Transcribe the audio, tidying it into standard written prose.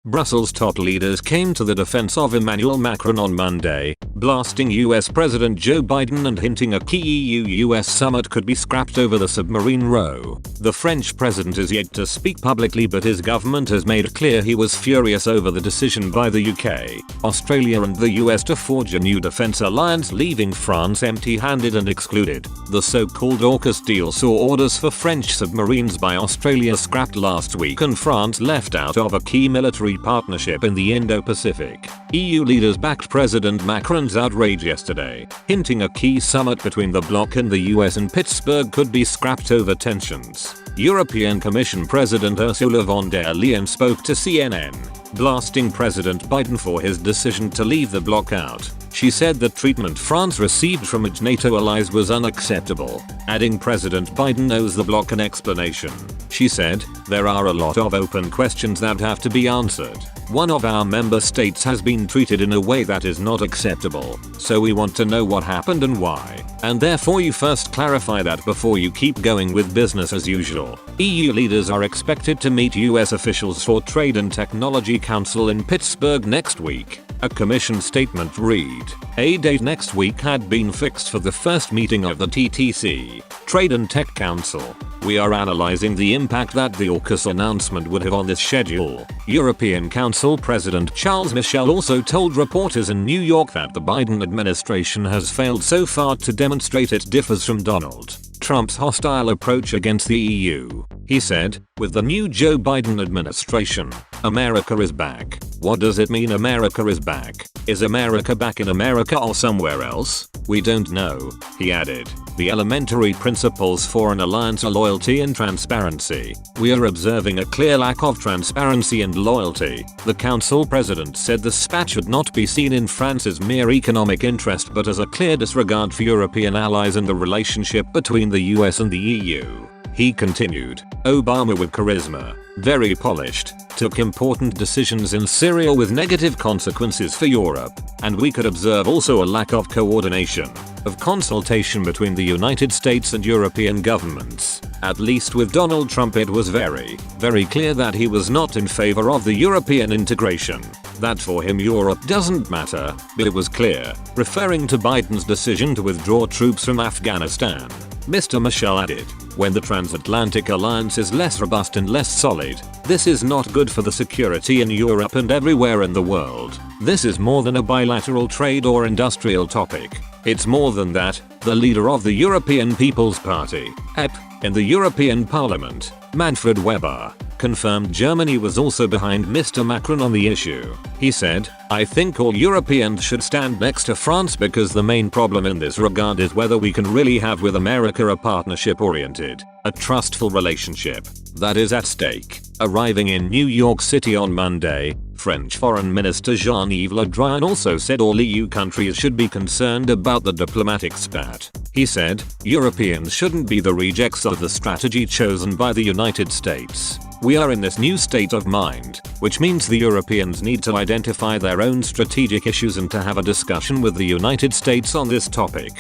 Brussels top leaders came to the defense of Emmanuel Macron on Monday, blasting US President Joe Biden and hinting a key EU-US summit could be scrapped over the submarine row. The French president is yet to speak publicly, but his government has made clear he was furious over the decision by the UK, Australia and the US to forge a new defense alliance, leaving France empty-handed and excluded. The so-called AUKUS deal saw orders for French submarines by Australia scrapped last week, and France left out of a key military partnership in the Indo-Pacific. EU leaders backed President Macron's outrage yesterday, hinting a key summit between the bloc and the US in Pittsburgh could be scrapped over tensions. European Commission President Ursula von der Leyen spoke to CNN, blasting President Biden for his decision to leave the bloc out. She said the treatment France received from its NATO allies was unacceptable, adding President Biden owes the bloc an explanation. She said, "There are a lot of open questions that have to be answered. One of our member states has been treated in a way that is not acceptable, so we want to know what happened and why, and therefore you first clarify that before you keep going with business as usual." EU leaders are expected to meet US officials for Trade and Technology Council in Pittsburgh next week. A commission statement read, "A date next week had been fixed for the first meeting of the TTC, Trade and Tech Council. We are analyzing the impact that the AUKUS announcement would have on this schedule." European Council President Charles Michel also told reporters in New York that the Biden administration has failed so far to demonstrate it differs from Donald Trump's hostile approach against the EU. He said, "With the new Joe Biden administration, America is back. What does it mean America is back? Is America back in America or somewhere else? We don't know," he added. "The elementary principles for an alliance are loyalty and transparency. We are observing a clear lack of transparency and loyalty." The council president said the spat should not be seen in France's mere economic interest but as a clear disregard for European allies and the relationship between the US and the EU. He continued, "Obama with charisma, very polished, took important decisions in Syria with negative consequences for Europe, and we could observe also a lack of coordination, of consultation between the United States and European governments. At least with Donald Trump it was very clear that he was not in favor of the European integration, that for him Europe doesn't matter, but it was clear," referring to Biden's decision to withdraw troops from Afghanistan. Mr. Michel added, "When the transatlantic alliance is less robust and less solid, this is not good for the security in Europe and everywhere in the world. This is more than a bilateral trade or industrial topic. It's more than that." The leader of the European People's Party, EP, in the European Parliament, Manfred Weber, confirmed Germany was also behind Mr. Macron on the issue. He said, "I think all Europeans should stand next to France because the main problem in this regard is whether we can really have with America a partnership-oriented, a trustful relationship that is at stake." Arriving in New York City on Monday, French Foreign Minister Jean-Yves Le Drian also said all EU countries should be concerned about the diplomatic spat. He said, "Europeans shouldn't be the rejects of the strategy chosen by the United States. We are in this new state of mind, which means the Europeans need to identify their own strategic issues and to have a discussion with the United States on this topic."